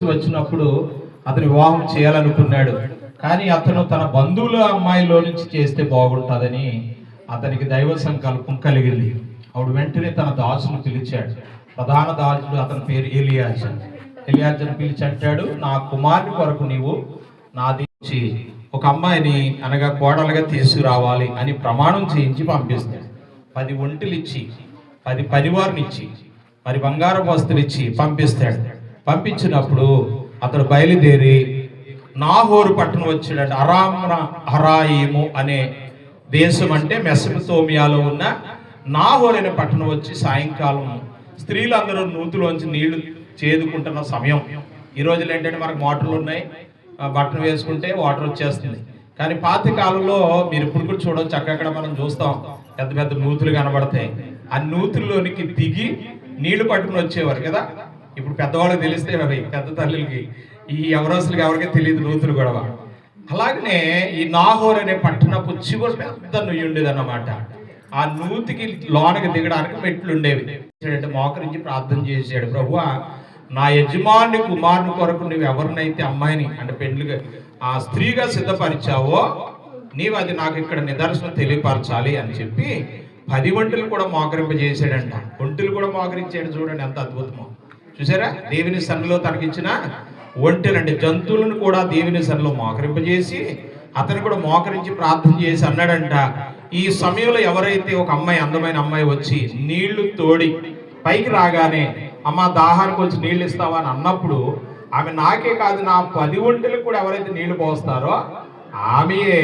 వచ్చినప్పుడు అతని వివాహం చేయాలనుకున్నాడు. కానీ అతను తన బంధువుల అమ్మాయిలో నుంచి చేస్తే బాగుంటుందని అతనికి దైవ సంకల్పం కలిగింది. అప్పుడు వెంటనే తన దాసును పిలిచాడు. ప్రధాన దాసుడు అతని పేరు ఎలియాజర్ని పిలిచి అంటాడు, నా కుమారుని కొరకు నీవు నాది నుంచి ఒక అమ్మాయిని అనగా కోడలుగా తీసుకురావాలి అని ప్రమాణం చేయించి పంపిస్తాడు. 10 ఒంటెలు ఇచ్చి 10 పరివారినిచ్చి మరి బంగారు వస్తువులు ఇచ్చి పంపిస్తాడు. పంపించినప్పుడు అతడు బయలుదేరి నాహోరు పట్టణం వచ్చాడు. హరాయిము అనే దేశం అంటే మెసొపొతేమియాలో ఉన్న నాహోరు అనే పట్టణం వచ్చి సాయంకాలం స్త్రీలందరూ నూతులోంచి నీళ్లు చేదుకుంటున్న సమయం. ఈ రోజులు ఏంటంటే మనకు మోటార్లు ఉన్నాయి, బట్టలు వేసుకుంటే వాటర్ వచ్చేస్తుంది. కానీ పాత కాలంలో మీరు ఇప్పుడు కూడా చూడవచ్చు, అక్కడక్కడ మనం చూస్తాం పెద్ద పెద్ద నూతులు కనబడతాయి. ఆ నూతుల్లోనికి దిగి నీళ్లు పట్టుకుని వచ్చేవారు కదా. ఇప్పుడు పెద్దవాళ్ళకి తెలిస్తే అవి పెద్ద తల్లులకి, ఈ ఎవరోసులకి ఎవరికీ తెలియదు నూతులు గొడవ. అలాగనే ఈ నాహోర్ అనే పట్టణపు చివరి పెద్ద నుయ్యి ఉండేది అన్నమాట. ఆ నూతికి లోనకి దిగడానికి మెట్లు ఉండేవి. మోకరించి ప్రార్థన చేశాడు, ప్రభువా నా యజమాని కుమారుని కొరకు నువ్వు ఎవరినైతే అమ్మాయిని అంటే పెండ్లిగా ఆ స్త్రీగా సిద్ధపరిచావో నీవు అది నాకు ఇక్కడ నిదర్శనం తెలియపరచాలి అని చెప్పి 10 ఒంటెలు కూడా మోకరింపజేసాడంట. ఒంటెలు కూడా మోకరించాడు. చూడండి ఎంత అద్భుతమో. చూసారా, దేవుని సన్నిలో తనకిచ్చిన ఒంటెలు అంటే జంతువులను కూడా దేవుని సన్నిలో మోకరింపజేసి అతను కూడా మోకరించి ప్రార్థన చేసి అన్నాడంట, ఈ సమయంలో ఎవరైతే ఒక అమ్మాయి అందమైన అమ్మాయి వచ్చి నీళ్లు తోడి పైకి రాగానే అమ్మ దాహానికి వచ్చి నీళ్ళు ఇస్తావా అని అన్నప్పుడు ఆమె నాకే కాదు నా 10 ఒంటెలకు కూడా ఎవరైతే నీళ్లు పోస్తారో ఆమెయే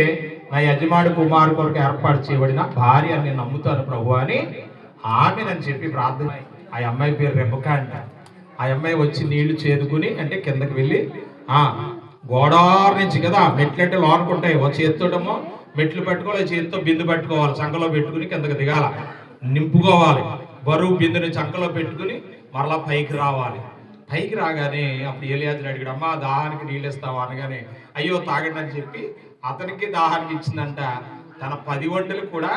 నా యజమాని కుమారు కొరకు ఏర్పాటు చేయబడిన భార్య అని నేను నమ్ముతాను ప్రభు అని ఆమెనని చెప్పి ప్రార్థన. ఆ అమ్మాయి పేరు రెబకా అంట. ఆ అమ్మాయి వచ్చి నీళ్లు చేదుకుని అంటే కిందకి వెళ్ళి గోడారు నుంచి కదా మెట్లంటే లోనుకుంటాయి, ఒక చేతితోటేమో మెట్లు పెట్టుకోవాలి, చేతితో బిందు పెట్టుకోవాలి, చంకలో పెట్టుకుని కిందకి దిగాల, నింపుకోవాలి, బరువు బిందుని చంకలో పెట్టుకుని మరలా పైకి రావాలి. పైకి రాగానే అప్పుడు ఎలియాజరు అడిగాడు, అమ్మా దాహానికి నీళ్ళు ఇస్తావా అనగానే అయ్యో తాగండి అని చెప్పి అతనికి దాహానికి ఇచ్చిందంట. తన 10 ఒంటెలు కూడా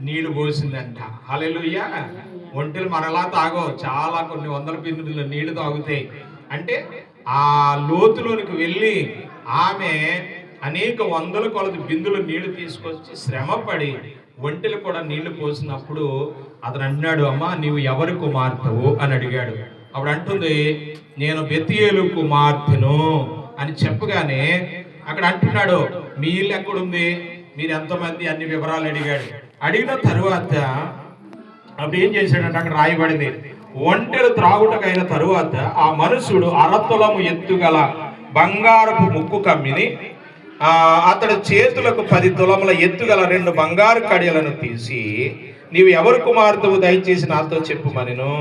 నీళ్లు పోసిందంట. హల్లెలూయా. ఒంటెలు మనలా తాగో, చాలా కొన్ని వందల బిందులు నీళ్లు తాగుతాయి. అంటే ఆ లోతులోనికి వెళ్ళి ఆమె అనేక వందల కొలది బిందులు నీళ్లు తీసుకొచ్చి శ్రమపడి ఒంటెలు కూడా నీళ్లు పోసినప్పుడు అతను అన్నాడు, అమ్మా నీవు ఎవరి కుమార్తెవు అని అడిగాడు. అప్పుడు అంటుంది, నేను బెతీయేలు కుమార్తెను అని చెప్పగానే అక్కడ అంటున్నాడు, మీ ఇల్లు ఎక్కడుంది, మీరు ఎంతమంది, అన్ని వివరాలు అడిగాడు. అడిగిన తరువాత అప్పుడు ఏం చేశాడంటే అక్కడ రాయబడింది, ఒంటెలు త్రాగుటకైన తరువాత ఆ మనుషుడు 1 తులము ఎత్తుగల బంగారపు ముక్కు కమ్మిని అతడి చేతులకు 10 తులముల ఎత్తుగల 2 బంగారు కడియలను తీసి నీవు ఎవరి కుమార్తెవు దయచేసి నాతో చెప్పుమనెను.